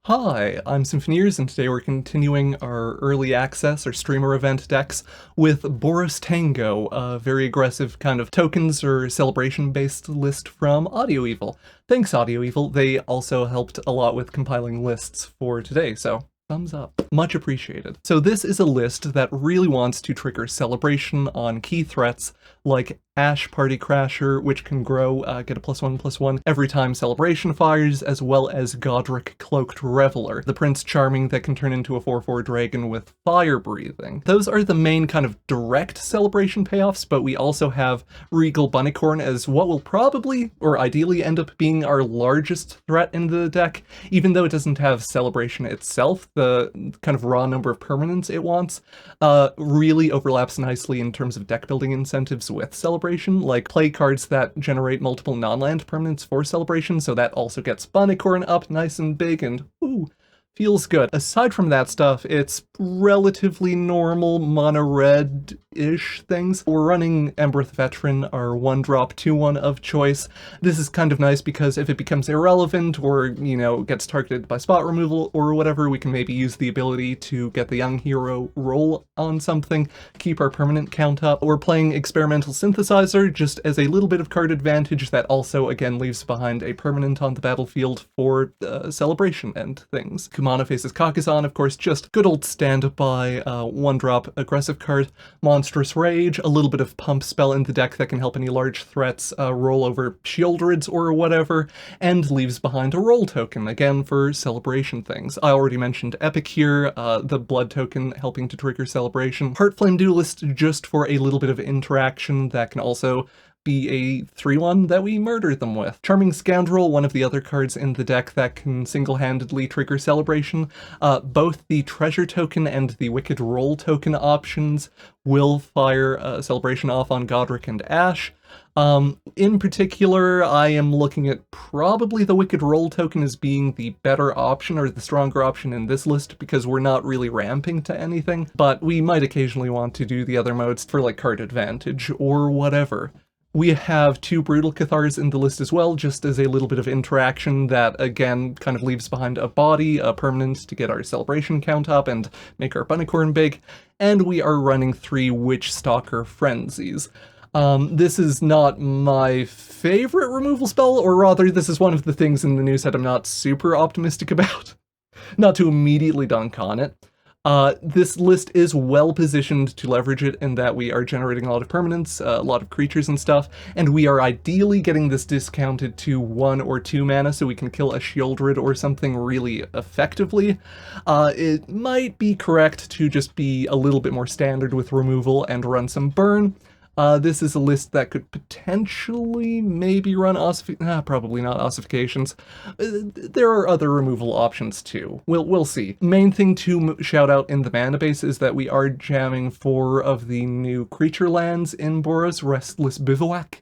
Hi, I'm Symphoneers, and today we're continuing our early access or streamer event decks with Boros Tango, a very aggressive kind of tokens or celebration-based list from Audio Evil. Thanks, Audio Evil. They also helped a lot with compiling lists for today, so thumbs up. Much appreciated. So this is a list that really wants to trigger celebration on key threats like Ash Party Crasher, which can grow, get a +1/+1 every time celebration fires, as well as Goddric Cloaked Reveler, the Prince Charming that can turn into a 4/4 dragon with fire breathing. Those are the main kind of direct celebration payoffs, but we also have Regal Bunnicorn as what will probably, or ideally, end up being our largest threat in the deck, even though it doesn't have celebration itself. The kind of raw number of permanents it wants really overlaps nicely in terms of deck building incentives with celebration, like play cards that generate multiple non-land permanents for celebration, so that also gets Bunnicorn up nice and big and ooh, feels good. Aside from that stuff, it's relatively normal mono-red-ish things. We're running Embereth Veteran, our 1-drop 2/1 of choice. This is kind of nice because if it becomes irrelevant or, you know, gets targeted by spot removal or whatever, we can maybe use the ability to get the young hero roll on something, keep our permanent count up. We're playing Experimental Synthesizer just as a little bit of card advantage that also, again, leaves behind a permanent on the battlefield for celebration and things. Kumana faces Kakazan, of course, just good old standby 1-drop aggressive card. Monstrous Rage, a little bit of pump spell in the deck that can help any large threats roll over Shieldrids or whatever, and leaves behind a roll token, again for celebration things. I already mentioned Epic here, the blood token helping to trigger celebration. Heartflame Duelist just for a little bit of interaction that can also be a 3/1 that we murder them with. Charming Scoundrel, one of the other cards in the deck that can single-handedly trigger celebration. Both the treasure token and the Wicked Roll token options will fire celebration off on Goddric and Ash. In particular, I am looking at probably the Wicked Roll token as being the better option or the stronger option in this list because we're not really ramping to anything, but we might occasionally want to do the other modes for like card advantage or whatever. We have 2 Brutal Cathars in the list as well, just as a little bit of interaction that, again, kind of leaves behind a body, a permanent to get our celebration count up and make our Bunnicorn big, and we are running 3 Witch Stalker Frenzies. This is not my favorite removal spell, or rather, this is one of the things in the news that I'm not super optimistic about. Not to immediately dunk on it. This list is well positioned to leverage it in that we are generating a lot of permanents, a lot of creatures and stuff, and we are ideally getting this discounted to 1 or 2 mana so we can kill a Shieldrid or something really effectively. It might be correct to just be a little bit more standard with removal and run some burn. This is a list that could potentially maybe run probably not ossifications. There are other removal options too. We'll see. Main thing to shout out in the mana base is that we are jamming 4 of the new creature lands in Boros, Restless Bivouac.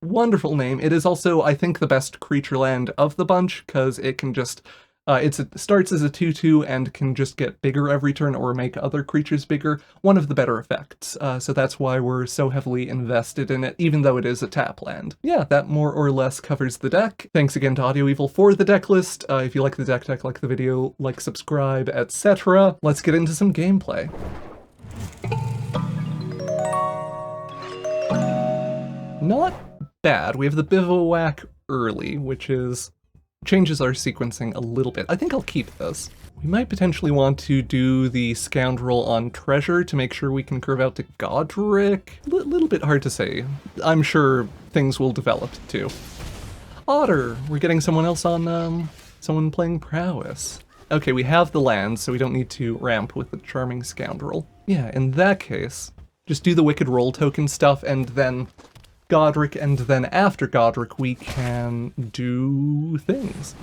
Wonderful name. It is also, I think, the best creature land of the bunch, because it can just it starts as a 2/2 and can just get bigger every turn or make other creatures bigger. One of the better effects, so that's why we're so heavily invested in it, even though it is a tap land. Yeah, that more or less covers the deck. Thanks again to Audio Evil for the deck list. If you like the deck, like the video, like, subscribe, etc. Let's get into some gameplay. Not bad. We have the Bivouac early, which changes our sequencing a little bit. I think I'll keep this. We might potentially want to do the Scoundrel on Treasure to make sure we can curve out to Goddric. Little bit hard to say. I'm sure things will develop too. Otter! We're getting someone else on, someone playing Prowess. Okay, we have the lands, so we don't need to ramp with the Charming Scoundrel. Yeah, in that case, just do the Wicked Roll token stuff and then Goddric, and then after Goddric we can do things.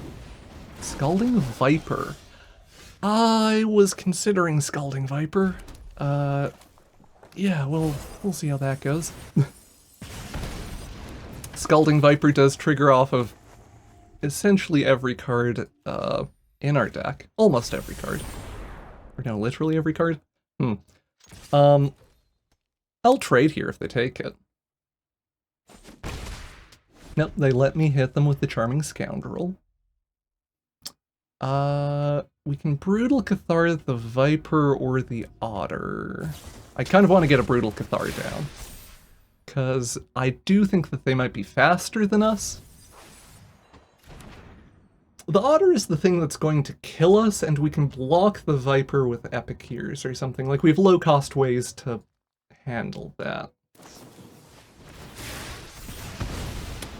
Scalding Viper. I was considering Scalding Viper. Yeah, we'll see how that goes. Scalding Viper does trigger off of essentially every card in our deck. Almost every card. Or no, literally every card? I'll trade here if they take it. Nope, they let me hit them with the Charming Scoundrel. We can Brutal Cathar the Viper or the Otter. I kind of want to get a Brutal Cathar down, because I do think that they might be faster than us. The Otter is the thing that's going to kill us, and we can block the Viper with Epic Ears or something. Like, we have low-cost ways to handle that.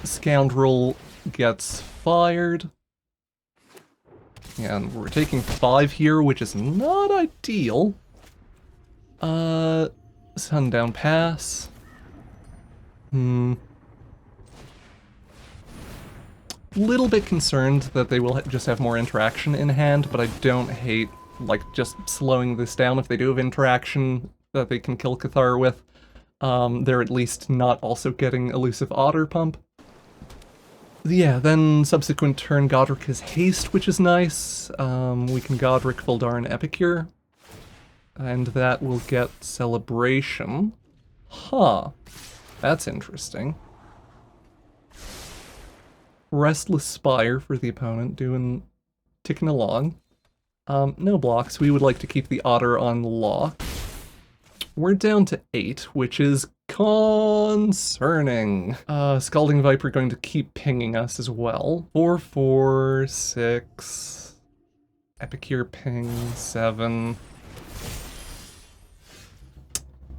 Scoundrel gets fired. And we're taking 5 here, which is not ideal. Sundown Pass. Little bit concerned that they will just have more interaction in hand, but I don't hate, like, just slowing this down. If they do have interaction that they can kill Cathar with, they're at least not also getting Elusive Otter Pump. Yeah, then subsequent turn Goddric has haste, which is nice. We can Goddric Voldaren Epicure, and that will get Celebration. Huh, that's interesting. Restless Spire for the opponent, ticking along. No blocks, we would like to keep the Otter on lock. We're down to 8, which is concerning. Scalding Viper going to keep pinging us as well. 4, 4, 6. Epicure ping, 7.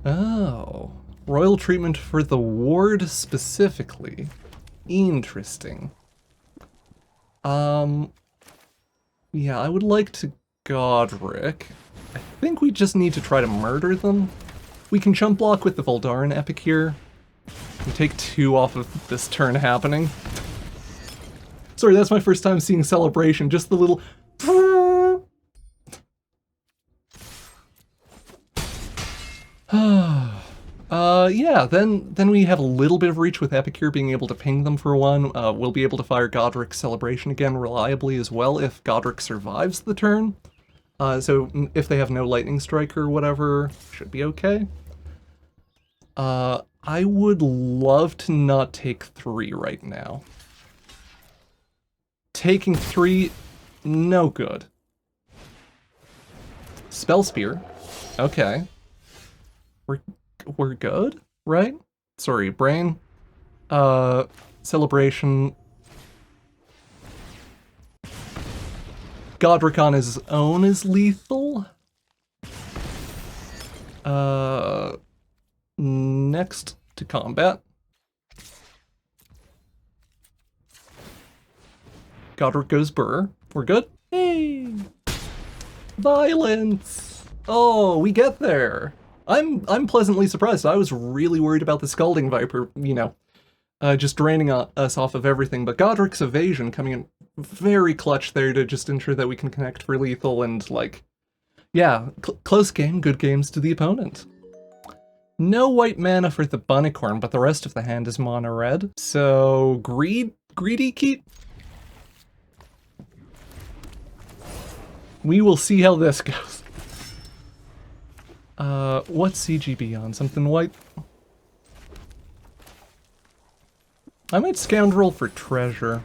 Oh. Royal treatment for the ward specifically. Interesting. Yeah, I would like to Goddric. I think we just need to try to murder them. We can jump block with the Voldaren Epicure. We take 2 off of this turn happening. Sorry, that's my first time seeing Celebration, just the little... Yeah, then we have a little bit of reach with Epicure being able to ping them for 1. We'll be able to fire Goddric Celebration again reliably as well if Goddric survives the turn. So if they have no Lightning Strike or whatever, should be okay. I would love to not take 3 right now. Taking 3, no good. Spell Spear, okay. We're good, right? Sorry, brain. Celebration. Goddric on his own is lethal. Next to combat. Goddric goes Burr. We're good? Hey! Violence! Oh, we get there! I'm pleasantly surprised. I was really worried about the Scalding Viper, you know, just draining us off of everything, but Goddric's Evasion coming in very clutch there to just ensure that we can connect for lethal and, like, yeah, close game, good games to the opponent. No white mana for the bunnicorn, but the rest of the hand is mono red. So, greedy keep? We will see how this goes. What's CGB on? Something white? I might Scoundrel for treasure.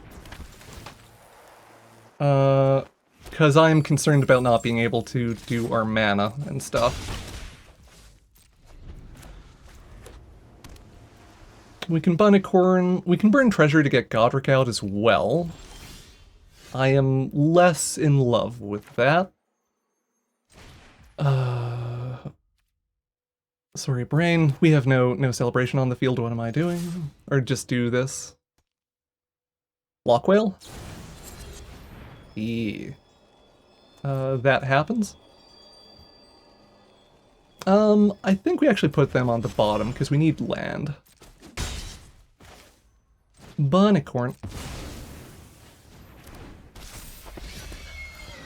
Because I am concerned about not being able to do our mana and stuff. We can bunnicorn, we can burn treasure to get Goddric out as well. I am less in love with that. Sorry, brain. We have no celebration on the field. What am I doing? Or just do this. Lock whale? Yeah. That happens. I think we actually put them on the bottom because we need land. Bunnicorn.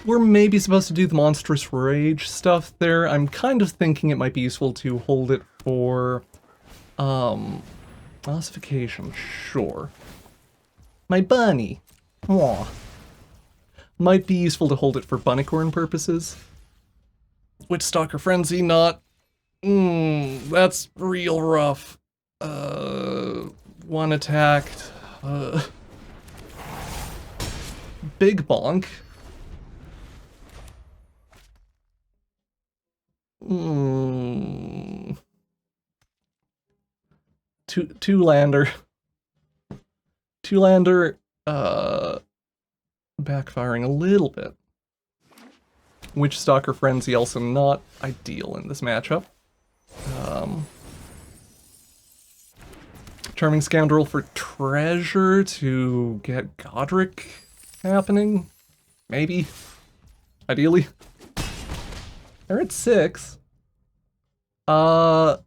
We're maybe supposed to do the Monstrous Rage stuff there. I'm kind of thinking it might be useful to hold it for, ossification, sure. My bunny. Aw. Might be useful to hold it for bunnicorn purposes. Witchstalker Frenzy, not. That's real rough. One attacked. Big bonk. Two-lander. Two-lander, backfiring a little bit. Witch Stalker Frenzy also not ideal in this matchup. Charming Scoundrel for treasure to get Goddric happening? Maybe. Ideally. They're at 6. I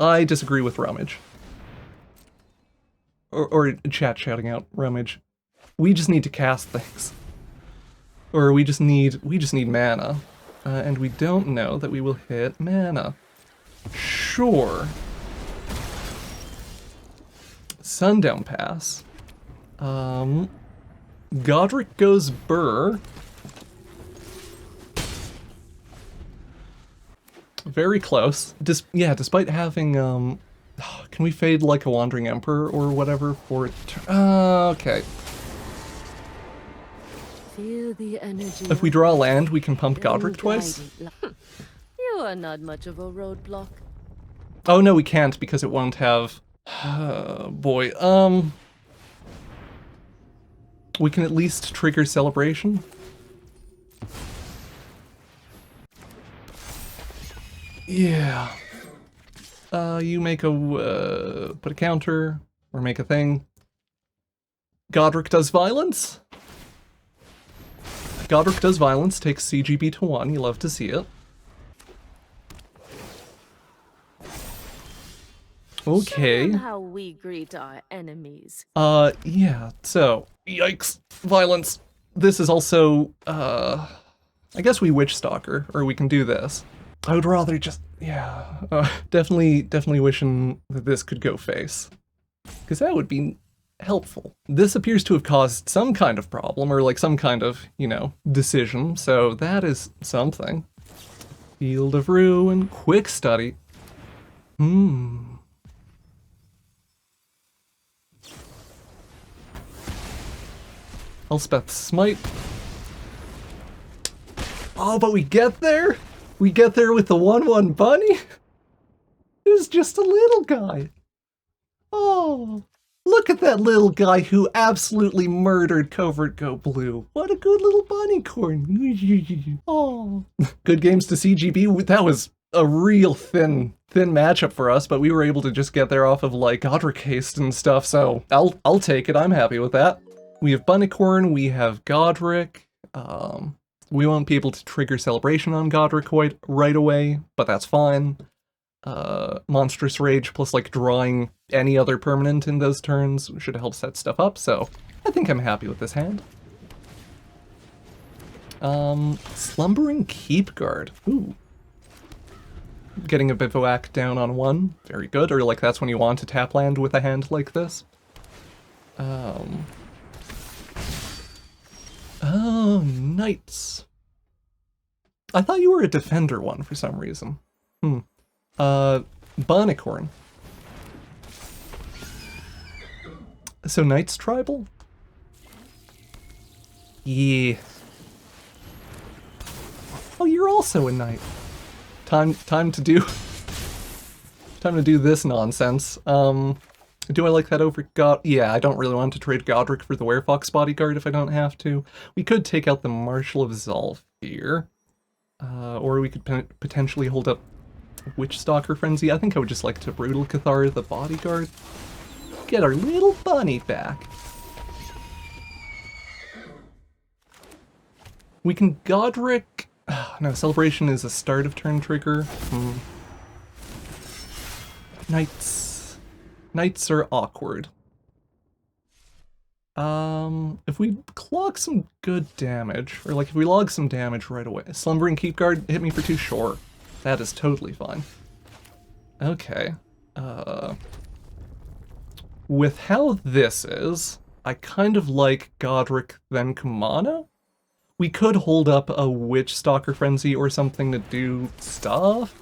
disagree with Rummage. Or chat shouting out Rummage. We just need to cast things. Or we just need mana. And we don't know that we will hit mana. Sure. Sundown Pass. Goddric goes Burr. Very close. Despite having, can we fade like a Wandering Emperor or whatever for it? Okay. Feel the energy. If we draw land, we can pump Goddric twice. You are not much of a roadblock. Oh no, we can't because it won't have... boy, we can at least trigger Celebration. Yeah. You make a, put a counter, or make a thing. Goddric does violence. Goddric does violence, takes CGB to 1, you love to see it. Okay. How we greet our enemies. Yeah, so, yikes, violence. This is also, I guess we Witch Stalker, or we can do this. I would rather just, yeah, definitely wishing that this could go face. Because that would be helpful. This appears to have caused some kind of problem, or like some kind of, you know, decision, so that is something. Field of Ruin, quick study. Elspeth's Smite. Oh, but we get there? We get there with the 1/1 bunny? It was just a little guy. Oh, look at that little guy who absolutely murdered Covert Go Blue. What a good little bunnycorn. Oh. Good games to CGB. That was a real thin matchup for us, but we were able to just get there off of like Goddric haste and stuff, so I'll take it. I'm happy with that. We have bunnycorn, we have Goddric. We won't be able to trigger Celebration on Goddric quite right away, but that's fine. Monstrous Rage plus like drawing any other permanent in those turns should help set stuff up, so I think I'm happy with this hand. Slumbering Keepguard. Ooh. Getting a Bivouac down on 1, very good, or like that's when you want to tap land with a hand like this. Oh, Knights. I thought you were a Defender one for some reason. Bunnicorn. So Knights Tribal? Yeah. Oh, you're also a Knight. Time to do this nonsense. Do I like that over Yeah, I don't really want to trade Goddric for the Werefox Bodyguard if I don't have to. We could take out the Marshal of Zolf here. Or we could potentially hold up Witch Stalker Frenzy. I think I would just like to Brutal Cathar the Bodyguard. Get our little bunny back. We can Goddric... no, Celebration is a start of turn trigger. Knights are awkward. If we clock some good damage, or like if we log some damage right away. Slumbering Keepguard hit me for 2, sure. That is totally fine. Okay. With how this is, I kind of like Goddric then Kumano. We could hold up a Witch Stalker Frenzy or something to do stuff.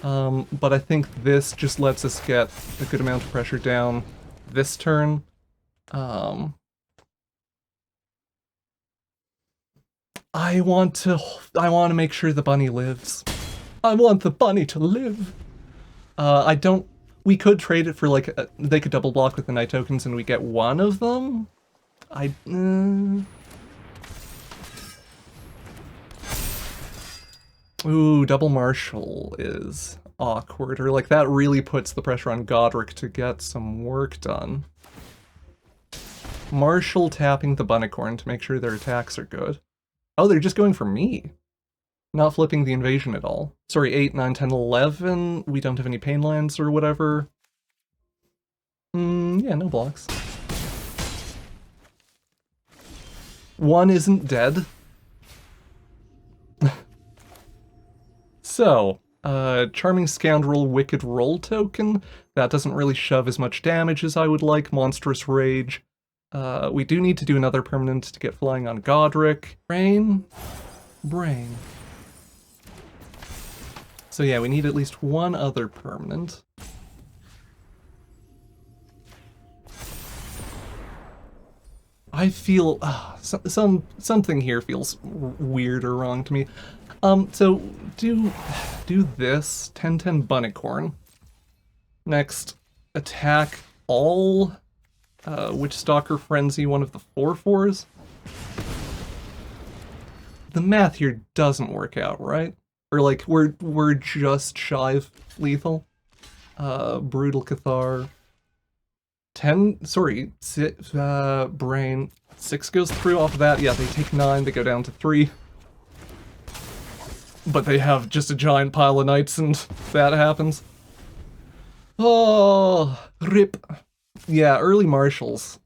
But I think this just lets us get a good amount of pressure down this turn. I want to make sure the bunny lives. I want the bunny to live. I don't... We could trade it for, like, they could double block with the night tokens and we get one of them? Ooh, double marshal is awkward. Or, like, that really puts the pressure on Goddric to get some work done. Marshal tapping the bunnicorn to make sure their attacks are good. Oh, they're just going for me. Not flipping the invasion at all. Sorry, 8, 9, 10, 11. We don't have any pain lands or whatever. Yeah, no blocks. One isn't dead. So, Charming Scoundrel, Wicked Roll token. That doesn't really shove as much damage as I would like. Monstrous Rage. We do need to do another permanent to get flying on Goddric. Brain. So yeah, we need at least one other permanent. I feel something here feels weird or wrong to me. So do this 10/10 bunnicorn. Next, attack all Witchstalker Frenzy, one of the 4/4s. The math here doesn't work out, right? Or like we're just shy of lethal. Brutal Cathar. 10, sorry, Brain. 6 goes through off of that. Yeah, they take 9, they go down to 3. But they have just a giant pile of knights and that happens. Oh, rip. Yeah, early marshals.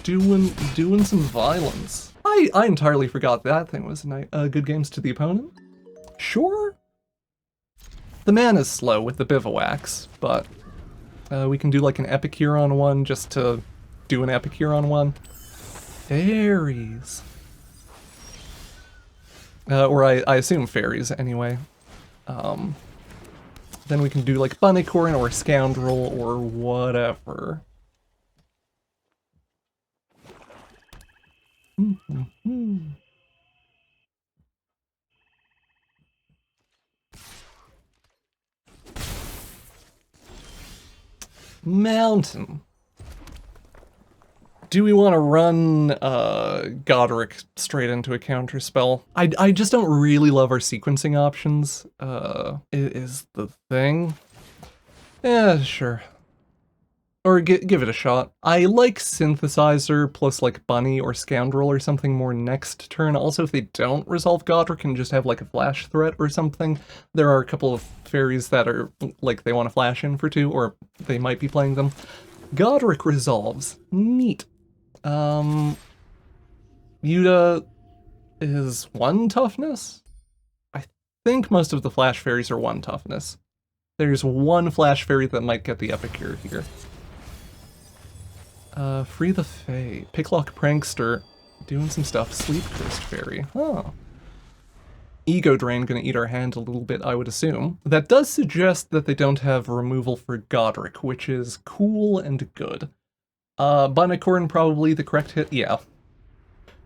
Doing some violence. I entirely forgot that thing was good games to the opponent. Sure. The mana is slow with the bivouacs, but we can do like an epic Huron one just to do an epic Huron one. Fairies. Or I assume fairies anyway. Then we can do like bunnicorn or scoundrel or whatever. Mountain. Do we want to run Goddric straight into a counterspell? I just don't really love our sequencing options, is the thing. Yeah, sure. Or give it a shot. I like Synthesizer plus like Bunny or Scoundrel or something more next turn. Also, if they don't resolve Goddric and just have like a flash threat or something, there are a couple of fairies that are like they want to flash in for 2, or they might be playing them. Goddric resolves. Neat. Yuta is 1 toughness? I think most of the flash fairies are 1 toughness. There's 1 flash fairy that might get the epic cure here. Free the Fae. Picklock Prankster. Doing some stuff. Sleep Cursed Fairy. Oh. Ego Drain gonna eat our hand a little bit, I would assume. That does suggest that they don't have removal for Goddric, which is cool and good. Bunnicorn probably the correct hit. Yeah.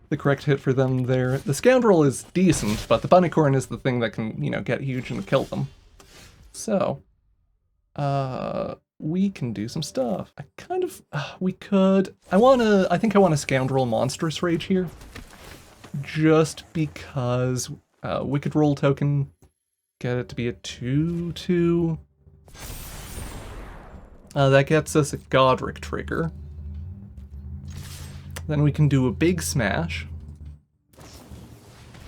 The correct hit for them there. The Scoundrel is decent, but the Bunnicorn is the thing that can, you know, get huge and kill them. So, we can do some stuff. I kind of, we could, I think I want a Scoundrel Monstrous Rage here. Just because, Wicked Roll token, get it to be a 2/2. That gets us a Goddric trigger. Then we can do a big smash.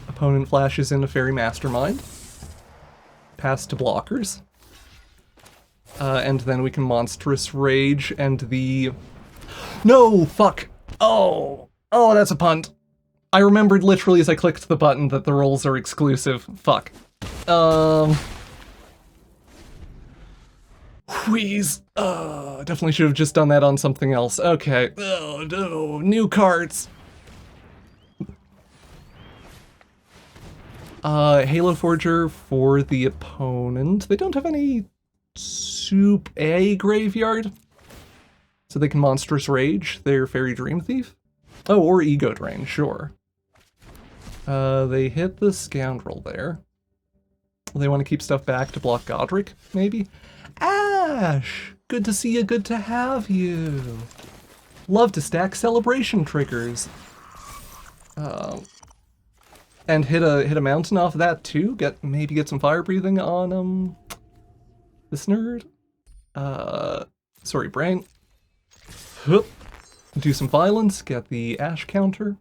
Opponent flashes in a Fairy Mastermind. Pass to blockers. And then we can Monstrous Rage and the... No! Fuck! Oh! Oh, that's a punt. I remembered literally as I clicked the button that the rolls are exclusive. Fuck. Wheeze. Definitely should have just done that on something else. Okay. Oh, no. New cards. Halo Forger for the opponent. They don't have any Soup A graveyard. So they can Monstrous Rage their Fairy Dream Thief. Oh, or Ego Drain, sure. They hit the Scoundrel there. They want to keep stuff back to block Goddric, maybe? Ash! Good to see you, good to have you. Love to stack celebration triggers. And hit a mountain off of that too. Maybe get some fire breathing on this nerd. Sorry, brain. Hup. Do some violence. Get the Ash counter.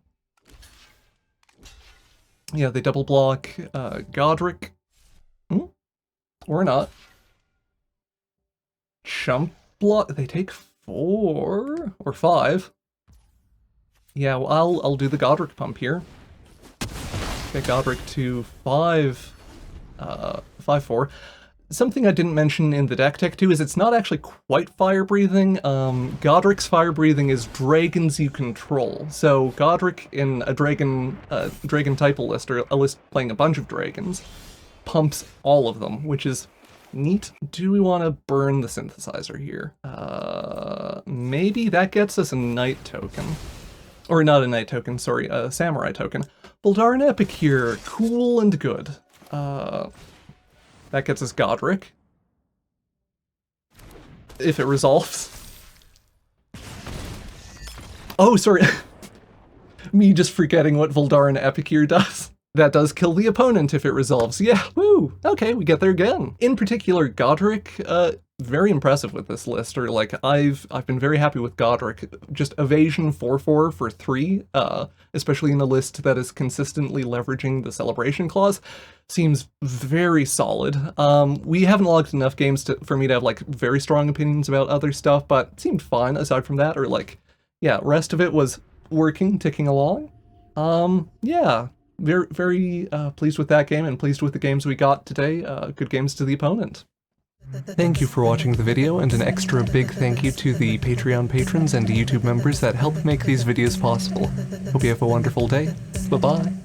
Yeah, they double block Goddric. Or not. Chump block. They take 4 or 5. Yeah, well, I'll do the Goddric pump here. Get Goddric to 5-4. Something I didn't mention in the deck tech too is it's not actually quite fire breathing. Goddric's fire breathing is dragons you control. So Goddric in a dragon type list, or a list playing a bunch of dragons, pumps all of them, which is neat. Do we want to burn the synthesizer here? Maybe that gets us a knight token. Or not a knight token, sorry, a samurai token. Boldarin Epic here, cool and good. That gets us Goddric. If it resolves. Oh, sorry. Me just forgetting what Voldarin Epicure does. That does kill the opponent if it resolves. Yeah, woo! Okay, we get there again. In particular, Goddric, very impressive with this list. Or like, I've been very happy with Goddric. Just evasion 4/4 for 3, especially in a list that is consistently leveraging the celebration clause, seems very solid. We haven't logged enough games for me to have like very strong opinions about other stuff, but it seemed fine aside from that. Or like, yeah, rest of it was working, ticking along. Yeah. Very pleased with that game and pleased with the games we got today. Good games to the opponent. Thank you for watching the video, and an extra big thank you to the Patreon patrons and YouTube members that help make these videos possible. Hope you have a wonderful day. Bye-bye.